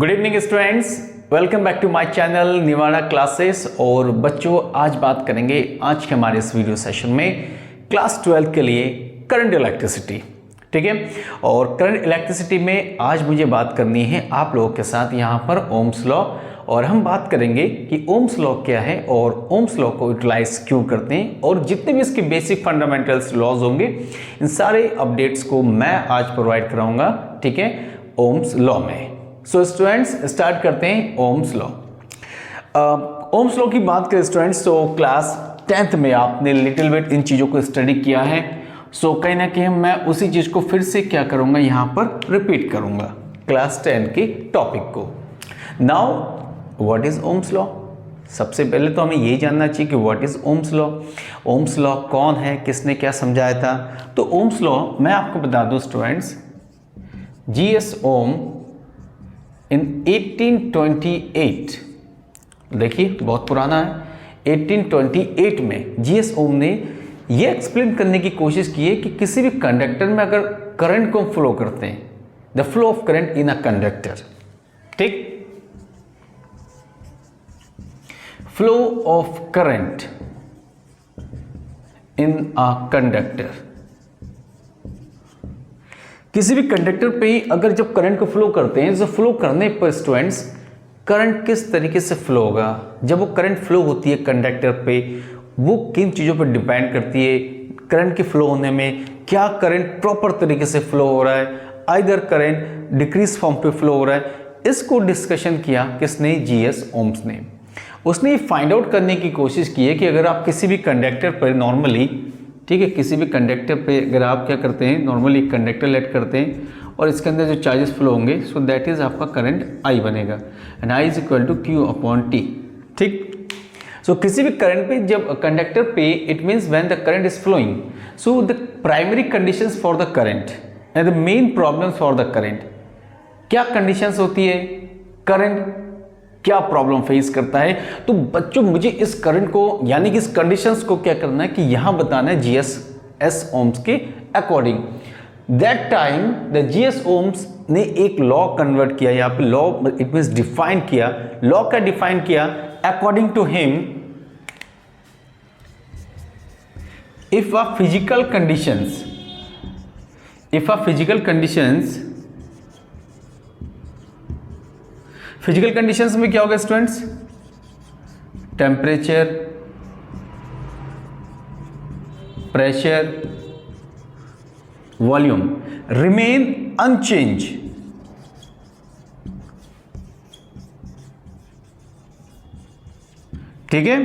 Good evening students, welcome back to my channel Niwada classes. और बच्चों, आज बात करेंगे आज के हमारे इस वीडियो सेशन में क्लास 12 के लिए करंट इलेक्ट्रिसिटी। ठीक है, और करंट इलेक्ट्रिसिटी में आज मुझे बात करनी है आप लोगों के साथ यहाँ पर ओम्स लॉ। और हम बात करेंगे कि ओम्स लॉ क्या है और ओम्स लॉ को यूटिलाइज क्यों करते हैं, और जितने भी इसके बेसिक फंडामेंटल्स लॉज होंगे इन सारे अपडेट्स को मैं आज प्रोवाइड कराऊंगा। ठीक है, ओम्स लॉ में। सो स्टूडेंट्स, स्टार्ट करते हैं ओम्स लॉ। ओम्स लॉ की बात करें स्टूडेंट्स, तो क्लास 10th में आपने लिटिल बिट इन चीज़ों को स्टडी किया है। सो कहीं ना कहीं मैं उसी चीज़ को फिर से क्या करूँगा, यहाँ पर रिपीट करूँगा क्लास 10 के टॉपिक को। Now what is Ohm's law? सबसे पहले तो हमें यही जानना चाहिए कि what is Ohm's law. Ohm's law कौन है, किसने क्या समझाया था? तो ओम्स लॉ मैं आपको बता दूं स्टूडेंट्स, जीएस ओम इन 1828, देखिए बहुत पुराना है। 1828 में जीएस ओम ने यह एक्सप्लेन करने की कोशिश की है कि किसी भी कंडक्टर में अगर करंट को फ्लो करते हैं, the flow of current in a conductor, ठीक, flow of current in a conductor, किसी भी कंडक्टर पे अगर जब करंट को फ्लो करते हैं, तो फ्लो करने पर स्टूडेंट्स करंट किस तरीके से फ्लो होगा। जब वो करंट फ्लो होती है कंडक्टर पे, वो किन चीज़ों पर डिपेंड करती है करंट के फ्लो होने में। क्या करंट प्रॉपर तरीके से फ्लो हो रहा है, आइदर करंट डिक्रीज फॉर्म पे फ्लो हो रहा है, इसको डिस्कशन किया किसने? जीएस ओम्स ने। उसने फाइंड आउट करने की कोशिश की है कि अगर आप किसी भी कंडक्टर पर नॉर्मली, ठीक है, किसी भी कंडक्टर पे अगर आप क्या करते हैं, नॉर्मली कंडक्टर लेट करते हैं और इसके अंदर जो चार्जेस फ्लो होंगे, सो दैट इज आपका करंट आई बनेगा, and I is equal to Q upon T. ठीक, सो किसी भी करंट पे जब कंडक्टर पे, it means when the current is flowing, so the primary conditions for the current and the main problems for the current, क्या conditions होती है, current क्या प्रॉब्लम फेस करता है। तो बच्चों, मुझे इस करंट को यानी कि इस कंडीशंस को क्या करना है कि यहां बताना है जीएस ओम्स के according. That time the G S Ohm's ने एक लॉ कन्वर्ट किया, यहां पे लॉ इट मींस डिफाइन किया। लॉ का डिफाइन किया according to him, if a physical conditions में क्या होगा students? Temperature, pressure, volume remain unchange. ठीक है,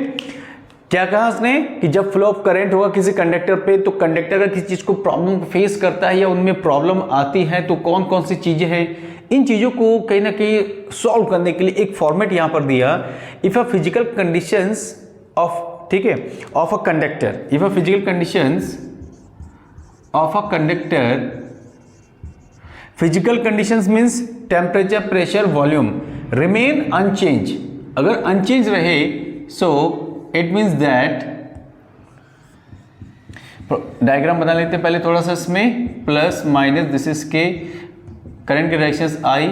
क्या कहा उसने कि जब फ्लो ऑफ करंट होगा किसी कंडक्टर पे, तो कंडक्टर अगर किसी चीज को प्रॉब्लम फेस करता है या उनमें प्रॉब्लम आती है, तो कौन कौन सी चीजें हैं, इन चीजों को कहीं ना कहीं सॉल्व करने के लिए एक फॉर्मेट यहां पर दिया। If a physical conditions of, ठीक है, of a conductor, if a physical conditions of a conductor, physical conditions means temperature, pressure, volume remain unchange, अगर अनचेंज रहे, so it means that, diagram बना लेते हैं पहले थोड़ा सा इसमें, प्लस माइनस, दिस इज के करंट की डायरेक्शन आई,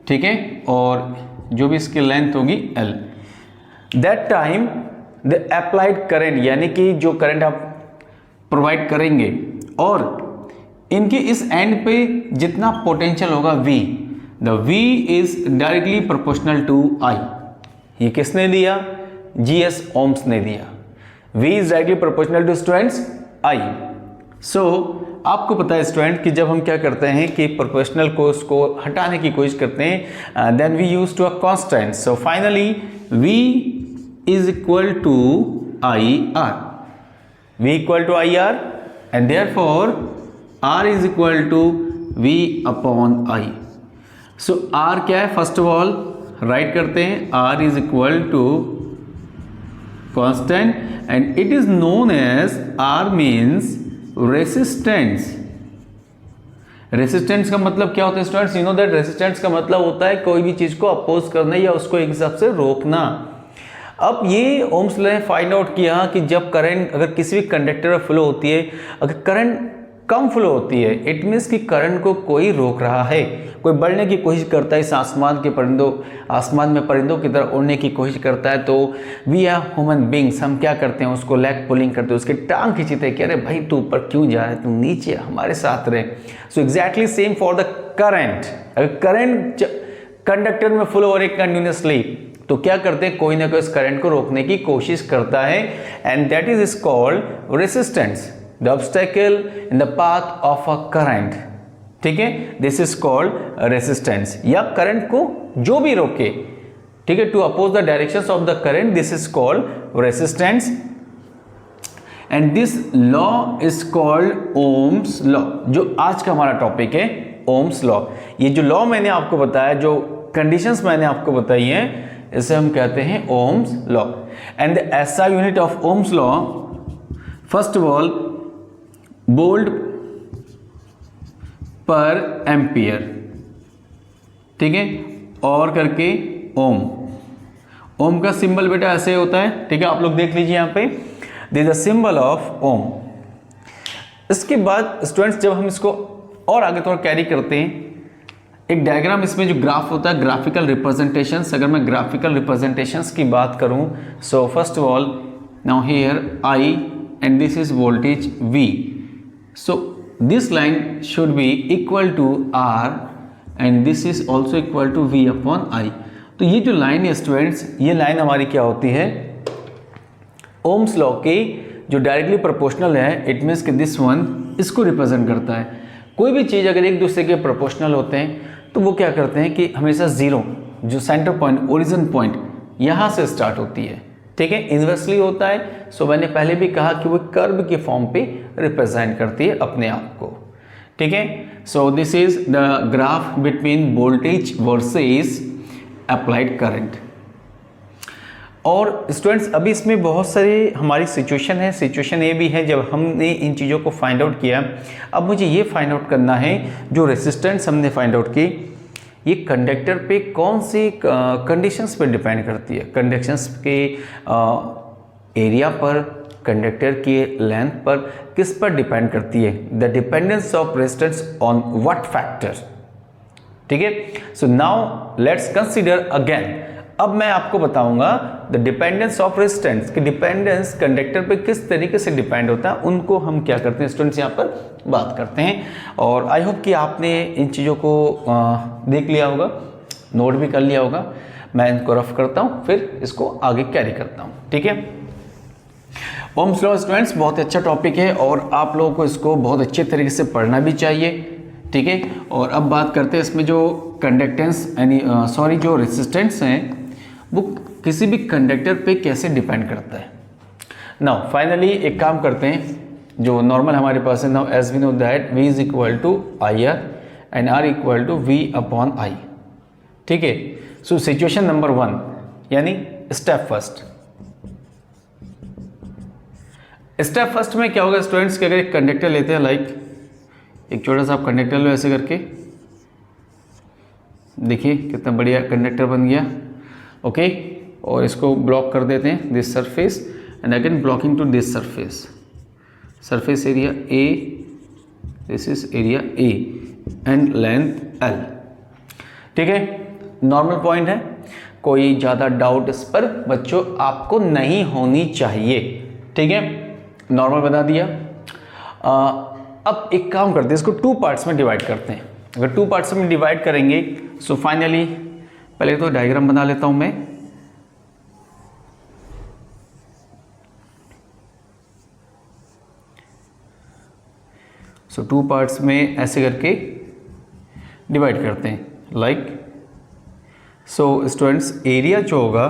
ठीक है, और जो भी इसकी लेंथ होगी L. That time the applied current, यानी कि जो करंट आप प्रोवाइड करेंगे और इनके इस एंड पे जितना पोटेंशियल होगा V, the V is directly proportional to I। ये किसने दिया? जीएस ओम्स ने दिया। V is directly proportional to students I। So आपको पता है स्टूडेंट कि जब हम क्या करते हैं कि प्रोपोर्शनल को उसको हटाने की कोशिश करते हैं, then we use to a constant. So finally V is equal to IR, V equal to IR, and therefore R is equal to V upon I। So R क्या है, फर्स्ट ऑफ ऑल राइट करते हैं, R is equal to constant, and it is known as, R means resistance. Resistance का मतलब क्या होता है students? You know that resistance का मतलब होता है कोई भी चीज को अपोज करना या उसको एक हिसाब से रोकना। अब ये ओम्स लॉ ने फाइंड आउट किया कि जब करंट अगर किसी भी कंडक्टर में फ्लो होती है, अगर करंट कम फ्लो होती है, इट मीन्स कि करंट को कोई रोक रहा है, कोई बढ़ने की कोशिश करता है, इस आसमान में परिंदों की तरह उड़ने की कोशिश करता है, तो वी आर ह्यूमन बींग्स, हम क्या करते हैं, उसको लेग पुलिंग करते हैं, उसके टांग खींचते हैं कि अरे भाई तू ऊपर क्यों जा रहा है, तू नीचे हमारे साथ रहे। So exactly same for the current. अगर करंट कंडक्टर में फ्लो हो रही कंटिन्यूसली, तो क्या करते हैं, कोई ना कोई इस करंट को रोकने की कोशिश करता है, and that is called resistance, the obstacle in the path of a current. ठीक है, दिस इज कॉल्ड रेसिस्टेंस, या करंट को जो भी रोके, ठीक है, to oppose the directions of the current, this is called resistance. And this law is called Ohm's law, जो आज का हमारा टॉपिक है, ओम्स लॉ। ये जो लॉ मैंने आपको बताया, जो कंडीशंस मैंने आपको बताई हैं, इसे हम कहते हैं Ohm's law. And the SI unit of Ohm's law, first of all volt पर एम्पियर, ठीक है, और करके ओम। ओम का सिंबल बेटा ऐसे होता है, ठीक है, आप लोग देख लीजिए यहाँ पे, this is the symbol of ohm. इसके बाद स्टूडेंट्स जब हम इसको और आगे थोड़ा कैरी करते हैं, एक डायग्राम, इसमें जो ग्राफ होता है, ग्राफिकल रिप्रेजेंटेशंस, अगर मैं ग्राफिकल रिप्रेजेंटेशंस की बात करूं, so first of all now here I and this is voltage V, so this line should be equal to R and this is also equal to V upon I। तो ये जो line है students, ये line हमारी क्या होती है, Ohm's law के जो डायरेक्टली प्रोपोर्शनल है, इट मीन्स कि दिस वन इसको रिप्रेजेंट करता है। कोई भी चीज़ अगर एक दूसरे के प्रोपोर्शनल होते हैं, तो वो क्या करते हैं कि हमेशा जीरो, जो सेंटर पॉइंट, ओरिजिन पॉइंट, यहाँ से स्टार्ट होती है, ठीक है, इन्वर्सली होता है। सो मैंने पहले भी कहा कि वो कर्व के फॉर्म पे रिप्रेजेंट करती है अपने आप को, ठीक है। So this is the graph between voltage versus applied current. और स्टूडेंट्स अभी इसमें बहुत सारी हमारी सिचुएशन है, सिचुएशन ये भी है जब हमने इन चीज़ों को फाइंड आउट किया। अब मुझे ये फाइंड आउट करना है, जो रेसिस्टेंस हमने फाइंड आउट की, ये कंडक्टर पे कौन सी कंडीशंस पे डिपेंड करती है, कंडक्शंस के एरिया पर, कंडक्टर की लेंथ पर, किस पर डिपेंड करती है, the dependence of resistance on what factor, ठीक है। So now let's consider again, अब मैं आपको बताऊंगा द डिपेंडेंस ऑफ रेजिस्टेंस, कि डिपेंडेंस कंडक्टर पे किस तरीके से डिपेंड होता है, उनको हम क्या करते हैं स्टूडेंट्स यहाँ पर बात करते हैं। और आई होप कि आपने इन चीज़ों को देख लिया होगा, नोट भी कर लिया होगा। मैं इनको रफ करता हूँ, फिर इसको आगे कैरी करता हूँ, ठीक है। ओम्स लॉ स्टूडेंट्स बहुत अच्छा टॉपिक है और आप लोगों को इसको बहुत अच्छे तरीके से पढ़ना भी चाहिए, ठीक है। और अब बात करते हैं इसमें जो कंडक्टेंस यानी जो रेजिस्टेंस हैं, वो किसी भी कंडक्टर पे कैसे डिपेंड करता है। नाउ फाइनली एक काम करते हैं, जो नॉर्मल हमारे पास है, now as we know that V is equal to IR and R equal to V upon I, ठीक है। सो सिचुएशन नंबर 1 यानी स्टेप फर्स्ट, स्टेप फर्स्ट में क्या होगा स्टूडेंट्स कि अगर एक कंडक्टर लेते हैं, लाइक एक छोटा सा आप कंडक्टर लो ऐसे करके, देखिए कितना बढ़िया कंडक्टर बन गया, ओके। और इसको ब्लॉक कर देते हैं, this surface and again blocking to this surface, surface area A, this is area A and length L, ठीक है। नॉर्मल पॉइंट है, कोई ज़्यादा डाउट इस पर बच्चों आपको नहीं होनी चाहिए, ठीक है। नॉर्मल बना दिया। अब एक काम करते हैं, इसको 2 पार्ट्स में डिवाइड करते हैं। अगर 2 पार्ट्स में डिवाइड करेंगे, सो फाइनली पहले तो डायग्राम बना लेता हूं मैं। सो 2 पार्ट्स में ऐसे करके डिवाइड करते हैं, लाइक सो स्टूडेंट्स एरिया जो होगा,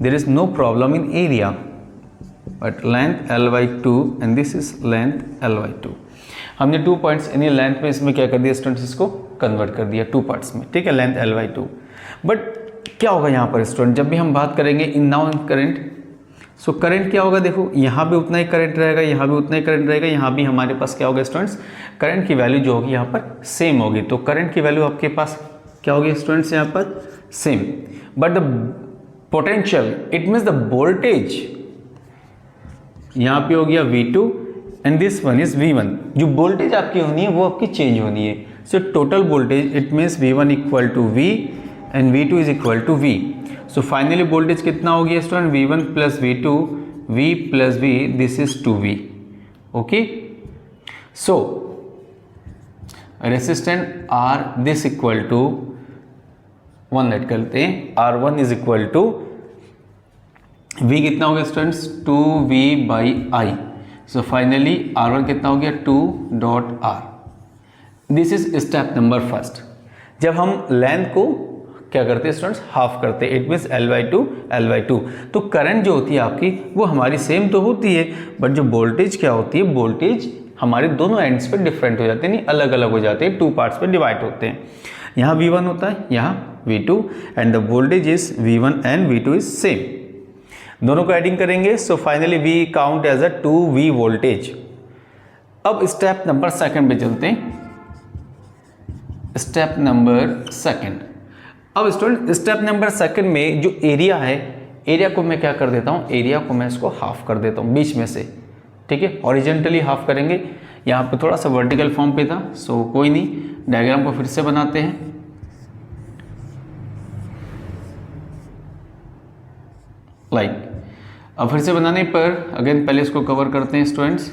there is no problem in area, but length L/2 and this is length L/2। हमने 2 पॉइंट्स यानी लेंथ में इसमें क्या कर दिया स्टूडेंट्स, इसको कन्वर्ट कर दिया 2 पार्ट्स में, ठीक है, लेंथ L/2। बट क्या होगा यहाँ पर स्टूडेंट, जब भी हम बात करेंगे in now in current, so current क्या होगा, देखो यहाँ भी उतना ही करंट रहेगा, यहाँ भी उतना ही करंट रहेगा, यहाँ भी हमारे पास क्या होगा स्टूडेंट्स, करंट की वैल्यू जो होगी यहाँ पर सेम होगी। तो करंट की वैल्यू आपके पास क्या होगी स्टूडेंट्स यहाँ पर same, but the potential it means the voltage यहाँ पे हो गया V2 and this one is V1। जो वोल्टेज आपकी होनी है वो आपकी चेंज होनी है। So total voltage it means V1 equal to V and V2 is equal to V। So finally voltage कितना हो गया student? V1 plus V2, V plus V, this is 2V। Okay, so resistant R this equal to 1 let करते हैं, R1 is equal to V कितना हो गया students? 2V by I। So finally R1 कितना हो गया? 2.R। This is step number first. जब हम लेंथ को क्या करते हैं स्टूडेंट्स? हाफ करते हैं, इट मीन्स L/2 तो करंट जो होती है आपकी वो हमारी सेम तो होती है, बट जो वोल्टेज क्या होती है, वोल्टेज हमारे दोनों एंड्स पे डिफरेंट हो जाते हैं, नहीं अलग अलग हो जाते हैं, 2 पार्ट्स पे डिवाइड होते हैं। यहाँ V1 होता है, यहाँ V2 and the voltage is V1 and V2 is same. दोनों को एडिंग करेंगे, so finally we count as a 2V voltage. अब स्टेप नंबर सेकंड पे चलते हैं। स्टेप नंबर सेकंड, अब स्टूडेंट स्टेप नंबर सेकंड में जो एरिया है, एरिया को मैं क्या कर देता हूँ? एरिया को मैं इसको हाफ कर देता हूँ बीच में से, ठीक है, हॉरिजॉन्टली हाफ करेंगे। यहाँ पे थोड़ा सा वर्टिकल फॉर्म पे था, सो कोई नहीं, डायग्राम को फिर से बनाते हैं। लाइक अब फिर से बनाने पर अगेन पहले इसको कवर करते हैं स्टूडेंट्स।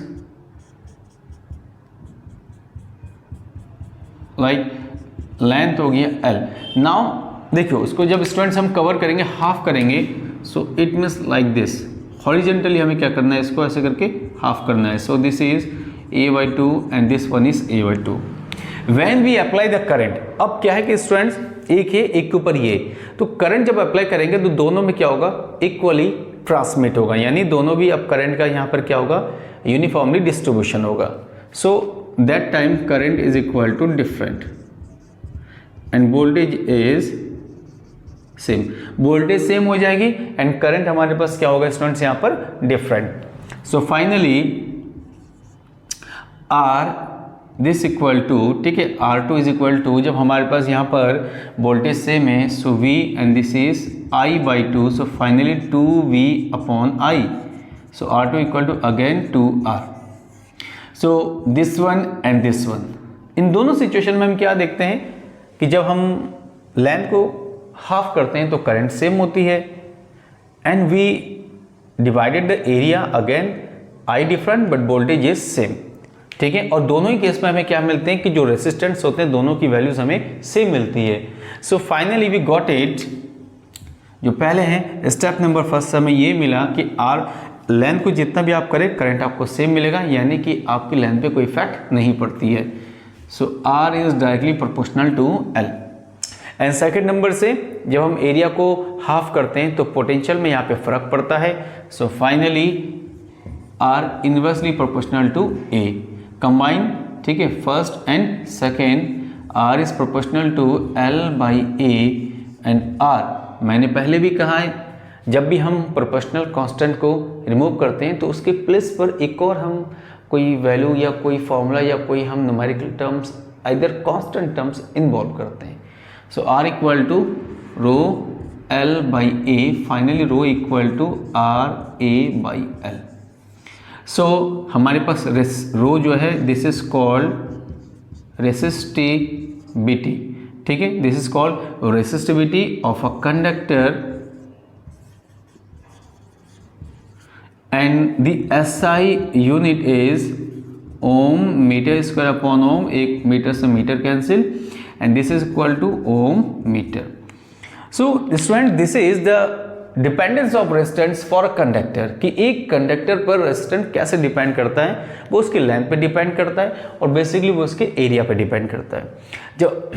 लाइक लेंथ हो गया L। नाउ देखो उसको जब स्टूडेंट्स हम कवर करेंगे, हाफ करेंगे, सो it means like this, horizontally हमें क्या करना है? इसको ऐसे करके हाफ करना है। So this is A/2 and this one is A/2। When we apply the current, अब क्या है कि स्टूडेंट्स एक है, एक के ऊपर ये, तो करंट जब अप्लाई करेंगे तो दोनों में क्या होगा? इक्वली ट्रांसमिट होगा, यानी दोनों भी अब करंट का यहाँ पर क्या होगा? यूनिफॉर्मली डिस्ट्रीब्यूशन होगा। So that time current is equal to different and voltage is same. Voltage same हो जाएगी एंड करंट हमारे पास क्या होगा स्टूडेंट्स? यहाँ पर different. So finally R this equal to, ठीक है, R2 इज इक्वल टू, जब हमारे पास यहाँ पर वोल्टेज सेम है, so V and this is I/2, so finally 2V upon I। So R2 equal to again 2R। So this one and this one, इन दोनों situation में हम क्या देखते हैं कि जब हम लेंथ को हाफ करते हैं तो करंट सेम होती है and we divided the area, again I different but voltage is same, ठीक है। और दोनों ही केस में हमें क्या मिलते हैं कि जो रेसिस्टेंस होते हैं दोनों की वैल्यूज हमें सेम मिलती है। So finally we got it. जो पहले हैं स्टेप नंबर फर्स्ट हमें ये मिला कि R लेंथ को जितना भी आप करें करंट आपको सेम मिलेगा, यानी कि आपकी लेंथ पे कोई इफेक्ट नहीं पड़ती है। So R is directly proportional to L। And second number से जब हम एरिया को हाफ करते हैं तो पोटेंशियल में यहाँ पे फर्क पड़ता है। So finally R inversely proportional to A। Combine, ठीक है, first and second, R is proportional to L/A and R। मैंने पहले भी कहा है जब भी हम प्रोपोर्शनल कांस्टेंट को रिमूव करते हैं तो उसके प्लेस पर एक और हम कोई वैल्यू या कोई फॉर्मूला या कोई हम numerical terms either constant terms involve करते हैं। So R equal to rho L/A, finally rho equal to RA/L। सो हमारे पास रो जो है दिस इज कॉल्ड रेसिस्टिविटी, ठीक है, this is called resistivity of a conductor and the SI unit is ohm meter square upon ohm, एक meter से meter cancel and this is equal to ohm meter. So student this is the dependence of resistance for a conductor, कि एक conductor पर resistance कैसे depend करता है, वो उसके लेंथ पे डिपेंड करता है और बेसिकली वो उसके एरिया पे डिपेंड करता है। जब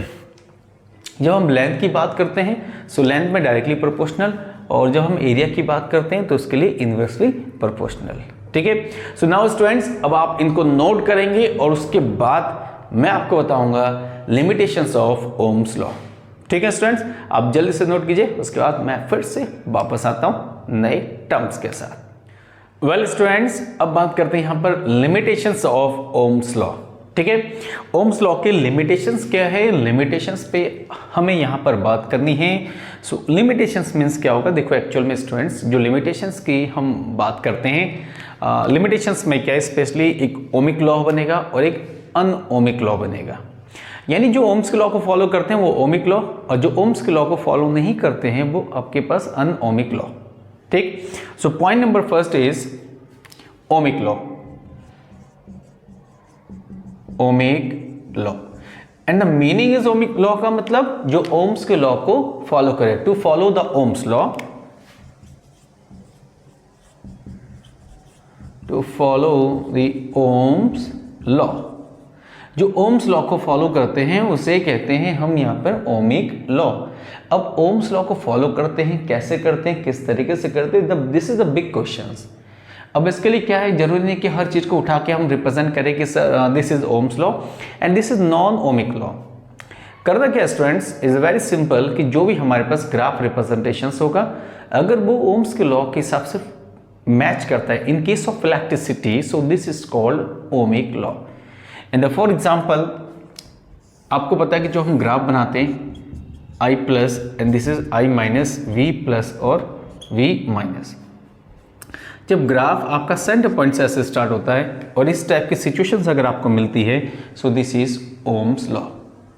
हम लेंथ की बात करते हैं सो लेंथ में डायरेक्टली प्रोपोर्शनल, और जब हम एरिया की बात करते हैं तो उसके लिए इनवर्सली प्रोपोर्शनल, ठीक है। सो नाउ स्टूडेंट्स अब आप इनको नोट करेंगे और उसके बाद मैं आपको बताऊंगा लिमिटेशंस ऑफ ओम्स लॉ, ठीक है स्टूडेंट्स। आप जल्दी से नोट कीजिए, उसके बाद मैं फिर से वापस आता हूं नए टर्म्स के साथ। वेल स्टूडेंट्स अब बात करते हैं यहां पर लिमिटेशंस ऑफ ओम्स लॉ, ठीक है। ओम्स लॉ के लिमिटेशंस क्या है, लिमिटेशंस पे हमें यहाँ पर बात करनी है। सो लिमिटेशंस मीन्स क्या होगा, देखो एक्चुअल में स्टूडेंट्स जो लिमिटेशंस की हम बात करते हैं, लिमिटेशंस में क्या है, स्पेशली एक ओमिक लॉ बनेगा और एक अनओमिक लॉ बनेगा। यानी जो ओम्स के लॉ को फॉलो करते हैं वो ओमिक लॉ, और जो ओम्स के लॉ को फॉलो नहीं करते हैं वो आपके पास अनओमिक लॉ। ठीक। So point number first is ohmic law, ohmic law. And the meaning is ohmic law का मतलब जो ओम्स के लॉ को फॉलो करे, to follow the Ohm's law, to follow the Ohm's law. जो ओम्स लॉ को follow करते हैं उसे कहते हैं हम यहाँ पर ओमिक लॉ। अब ओम्स लॉ को फॉलो करते हैं, कैसे करते हैं, किस तरीके से करते हैं, this is the big questions. अब इसके लिए क्या है, जरूरी नहीं कि हर चीज को उठा के हम रिप्रेजेंट करें कि this is Ohm's law and this is non ohmic law. करना क्या स्टूडेंट्स, इज वेरी सिंपल कि जो भी हमारे पास ग्राफ रिप्रेजेंटेशंस होगा, अगर वो ओम्स के लॉ के हिसाब से मैच करता है in case of electricity, so this is called ohmic law. And for example आपको पता है कि जो हम ग्राफ बनाते हैं I plus and this is I minus, V plus और V माइनस। जब ग्राफ आपका सेंटर पॉइंट से ऐसे स्टार्ट होता है और इस टाइप की सिचुएशंस अगर आपको मिलती है, so this is Ohm's law.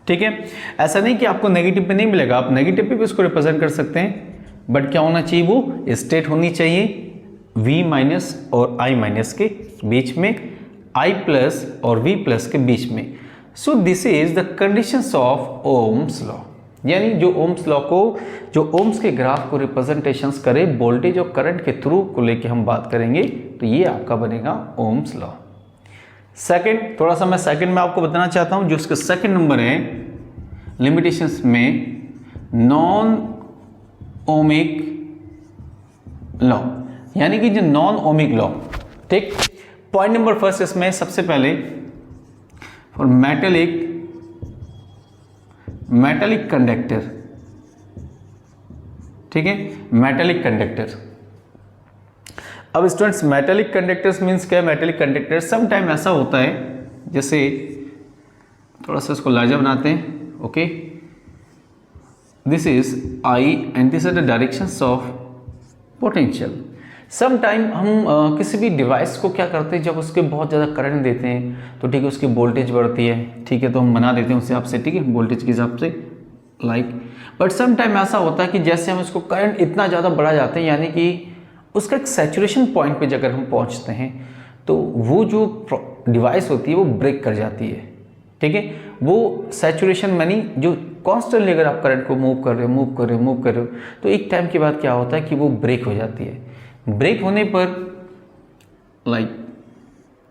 ठीक है। ऐसा नहीं कि आपको नेगेटिव पे नहीं मिलेगा, आप नेगेटिव पे भी इसको रिप्रेजेंट कर सकते हैं, बट क्या होना चाहिए, वो स्टेट होनी चाहिए V माइनस और I माइनस के बीच में, I प्लस और V प्लस के बीच में। सो this is the conditions of Ohm's law. यानी जो ओम्स लॉ को, जो ओम्स के ग्राफ को रिप्रेजेंटेशंस करे वोल्टेज और करंट के थ्रू को लेके हम बात करेंगे, तो ये आपका बनेगा ओम्स लॉ। सेकंड, थोड़ा सा मैं सेकंड में आपको बताना चाहता हूं, जो उसका सेकंड नंबर है लिमिटेशंस में नॉन ओमिक लॉ, यानी कि जो नॉन ओमिक लॉ। ठीक। पॉइंट नंबर फर्स्ट इसमें सबसे पहले फॉर मेटेलिक कंडक्टर। ठीक है, मेटेलिक कंडक्टर। अब स्टूडेंट्स मेटेलिक कंडक्टर्स मींस क्या है, मेटेलिक कंडक्टर सम टाइम ऐसा होता है, जैसे थोड़ा सा इसको लार्जर बनाते हैं। Okay, this is I and this is the directions of potential. Some time हम किसी भी डिवाइस को क्या करते हैं, जब उसके बहुत ज़्यादा करंट देते हैं तो ठीक है उसकी वोल्टेज बढ़ती है, ठीक है, तो हम बना देते हैं उस हिसाब से, ठीक है, वोल्टेज के हिसाब से लाइक। बट सम टाइम ऐसा होता है कि जैसे हम उसको करंट इतना ज़्यादा बढ़ा जाते हैं, यानी कि उसका एक सैचुरेशन पॉइंट पे अगर हम पहुंचते हैं तो वो जो डिवाइस होती है वो ब्रेक कर जाती है। ठीक है, वो सैचुरेशन मानी जो कॉन्स्टेंटली अगर आप करंट को मूव कर रहे हो तो एक टाइम के बाद क्या होता है कि वो ब्रेक हो जाती है। ब्रेक होने पर लाइक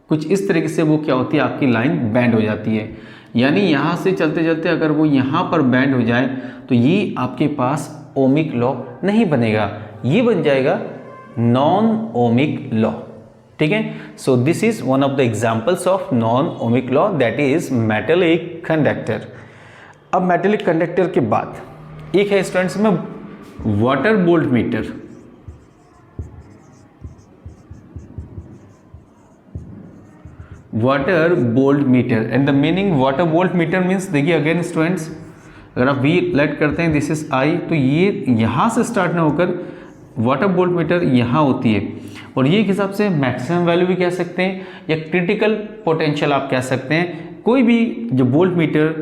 कुछ इस तरीके से वो क्या होती है, आपकी लाइन बैंड हो जाती है। यानी यहाँ से चलते चलते अगर वो यहाँ पर बैंड हो जाए तो ये आपके पास ओमिक लॉ नहीं बनेगा, ये बन जाएगा नॉन ओमिक लॉ। ठीक है, so this is one of the examples of non ohmic law, that is metallic conductor. अब मेटेलिक कंडक्टर के बाद एक है स्टूडेंट्स में water volt meter. Water volt meter and the meaning water volt meter means, देखिए again students, अगर आप V late करते हैं, दिस इज I, तो ये यहाँ से स्टार्ट ना होकर वाटर वोल्ट मीटर यहाँ होती है, और ये एक हिसाब से मैक्सिमम वैल्यू भी कह सकते हैं या क्रिटिकल पोटेंशियल आप कह सकते हैं। कोई भी जब वोल्ट मीटर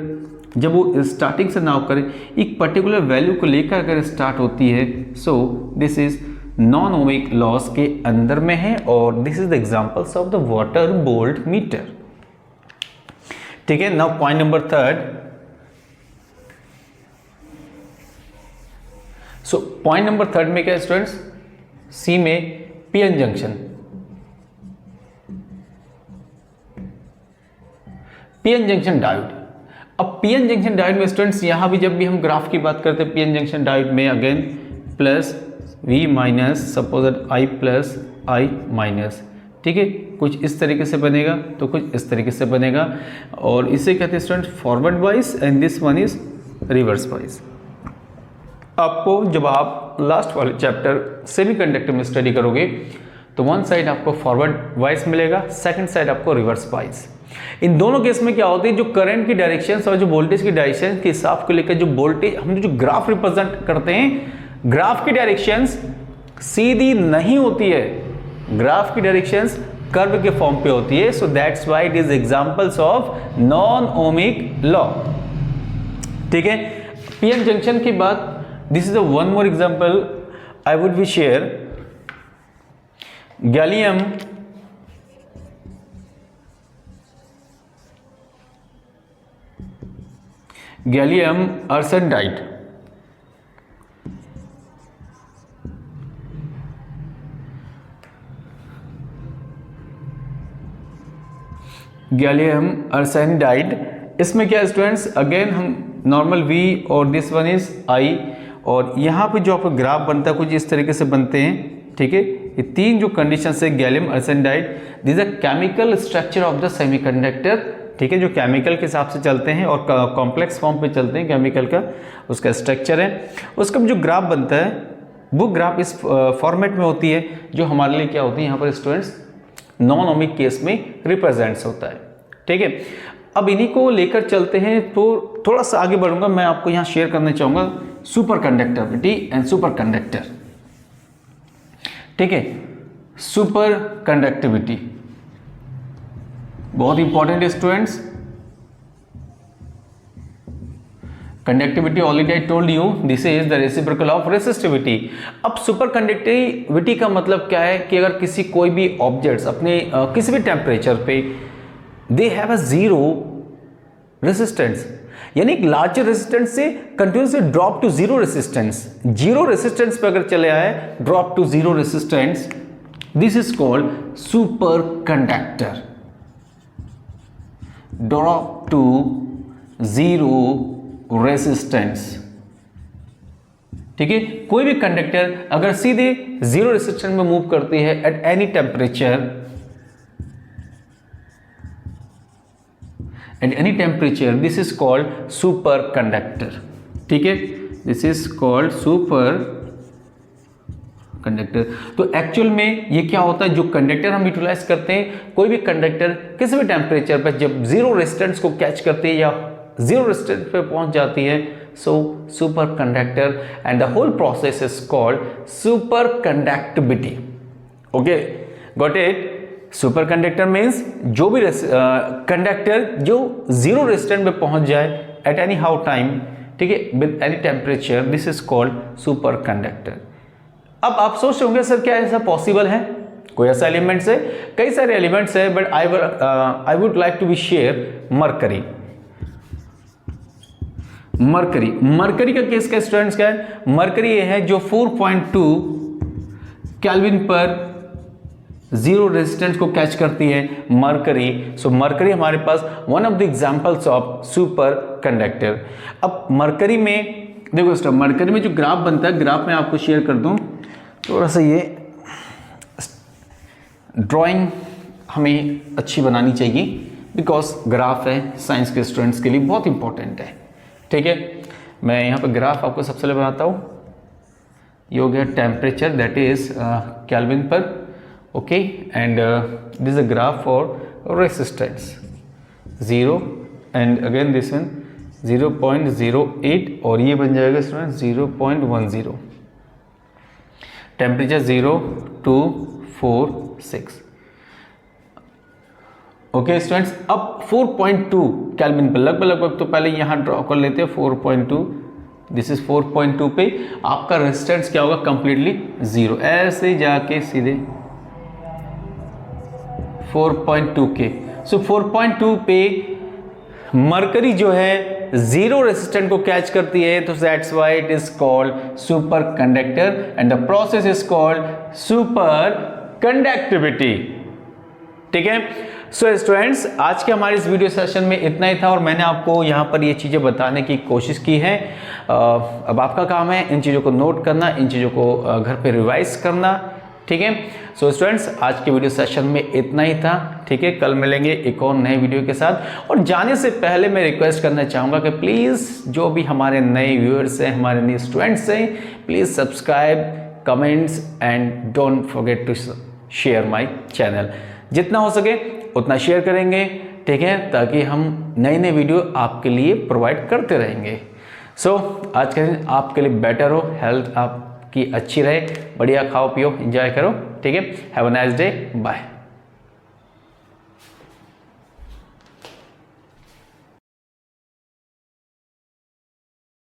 जब वो स्टार्टिंग से ना होकर एक पर्टिकुलर वैल्यू को लेकर अगर स्टार्ट होती है, so this is non ohmic loss के अंदर में है, और this is the examples of the water volt meter. ठीक है, नाउ पॉइंट नंबर थर्ड। सो पॉइंट नंबर थर्ड में क्या है स्टूडेंट्स, सी में PN junction. PN junction diode. अब पीएन जंक्शन डायोड में स्टूडेंट्स यहां भी जब भी हम ग्राफ की बात करते हैं पीएन जंक्शन डायोड में, again plus V minus, suppose I plus I minus. ठीक है, कुछ इस तरीके से बनेगा तो कुछ इस तरीके से बनेगा, और इसे कहते हैं student forward wise and this one is reverse wise. आपको जब आप लास्ट वाले चैप्टर सेमीकंडक्टर में स्टडी करोगे तो वन साइड आपको फॉरवर्ड वाइज मिलेगा, सेकंड साइड आपको रिवर्स वाइज। इन दोनों केस में क्या होती है, जो करंट की डायरेक्शन और जो वोल्टेज की डायरेक्शन के हिसाब को लेकर जो वोल्टेज हम जो ग्राफ रिप्रेजेंट करते हैं, ग्राफ की डायरेक्शंस सीधी नहीं होती है, ग्राफ की डायरेक्शंस कर्व के फॉर्म पे होती है। So that's why it is examples of non ohmic law. ठीक है, पीएन जंक्शन के बाद this is a one more example I would be share. Gallium arsenide, gallium arsenide, इसमें क्या स्टूडेंट्स, अगेन हम नॉर्मल V और दिस वन इज I, और यहाँ पे जो आपको ग्राफ बनता है कुछ इस तरीके से बनते हैं। ठीक है, ये तीन जो कंडीशन है gallium arsenide, this a chemical structure of the semiconductor. ठीक है, जो केमिकल के हिसाब से चलते हैं और कॉम्प्लेक्स फॉर्म पे चलते हैं, केमिकल का उसका स्ट्रक्चर है, उसका जो ग्राफ बनता है वो ग्राफ इस फॉर्मेट में होती है, जो हमारे लिए क्या होती है यहाँ पर स्टूडेंट्स नॉन ओमिक केस में रिप्रेजेंट्स होता है। ठीक है, अब इन्हीं को लेकर चलते हैं, तो थोड़ा सा आगे बढ़ूंगा। मैं आपको यहाँ शेयर करना चाहूँगा super conductivity and super conductor. ठीक है, सुपर कंडक्टिविटी बहुत इंपॉर्टेंट है students. Conductivity already I told you this is the reciprocal of resistivity. अब सुपर कंडक्टिविटी का मतलब क्या है कि अगर किसी कोई भी ऑब्जेक्ट्स अपने किसी भी टेम्परेचर पे they have a zero resistance, यानी एक लार्जर रेसिस्टेंस से continuously drop to zero resistance, zero resistance पे अगर चले आए, drop to zero resistance, this is called super conductor. Drop to zero resistance. ठीक है, कोई भी कंडक्टर अगर सीधे जीरो रेसिस्टेंस में मूव करती है at any temperature, at any temperature, this is called superconductor। ठीक है, this is called superconductor। तो एक्चुअल में ये क्या होता है, जो कंडक्टर हम यूटिलाइज करते हैं, कोई भी कंडक्टर किसी भी टेम्परेचर पर जब जीरो रेजिस्टेंस को कैच करती है या जीरो रेजिस्टेंस पे पहुंच जाती है, so super conductor, and the whole process is called super conductivity. Okay, got it. Super conductor means जो भी कंडक्टर जो जीरो रेजिस्टेंस में पहुंच जाए एट एनी हाउ टाइम, ठीक है, with any temperature, this is called super conductor. अब आप सोच रहे होंगे सर क्या ऐसा पॉसिबल है, कोई ऐसा एलिमेंट्स है, कई सारे एलिमेंट्स है, but I would like to be share mercury. Mercury का केस का स्टूडेंट्स क्या है, मरकरी ये है जो 4.2 केल्विन पर जीरो रेजिस्टेंस को कैच करती है, मरकरी। सो मरकरी हमारे पास one of the examples of super conductor. अब मरकरी में देखो स्टूडेंट, मरकरी में जो ग्राफ बनता है, ग्राफ में आपको शेयर कर दूं थोड़ा सा, ये ड्राइंग हमें अच्छी बनानी चाहिए बिकॉज ग्राफ है साइंस के स्टूडेंट्स के लिए बहुत इंपॉर्टेंट है। ठीक है, मैं यहाँ पर ग्राफ आपको सबसे पहले बनाता हूँ। ये हो गया टेम्परेचर, दैट इज केल्विन पर। Okay, and this is a graph for resistance 0, and again this one 0.08, और ये बन जाएगा स्टूडेंट 0.10। टेम्परेचर 0 2 4 6। ओके स्टूडेंट्स, अब 4.2 केल्विन पर लगभग तो पहले यहाँ ड्रॉ कर लेते हैं 4.2, दिस इज 4.2 पे आपका रेजिस्टेंस क्या होगा, कंप्लीटली 0, ऐसे जाके सीधे 4.2 के। सो 4.2 पे मरकरी जो है जीरो रेजिस्टेंस को कैच करती है, तो that's why it is called super conductor, and the process is called super conductivity. ठीक है, सो स्टूडेंट्स, आज के हमारे इस वीडियो सेशन में इतना ही था, और मैंने आपको यहाँ पर ये चीज़ें बताने की कोशिश की है। अब आपका काम है इन चीज़ों को नोट करना, इन चीज़ों को घर पे रिवाइज करना। ठीक है, सो स्टूडेंट्स, आज के वीडियो सेशन में इतना ही था। ठीक है, कल मिलेंगे एक और नए वीडियो के साथ। और जाने से पहले मैं रिक्वेस्ट करना चाहूँगा कि प्लीज़ जो भी हमारे नए व्यूअर्स हैं, हमारे नए स्टूडेंट्स हैं, please subscribe, comments and don't forget to share my channel. जितना हो सके उतना शेयर करेंगे ठीक है, ताकि हम नए नए वीडियो आपके लिए प्रोवाइड करते रहेंगे। आज का दिन आपके लिए बेटर हो, हेल्थ आपकी अच्छी रहे, बढ़िया खाओ पियो, एंजॉय करो। ठीक है, have a nice day, bye.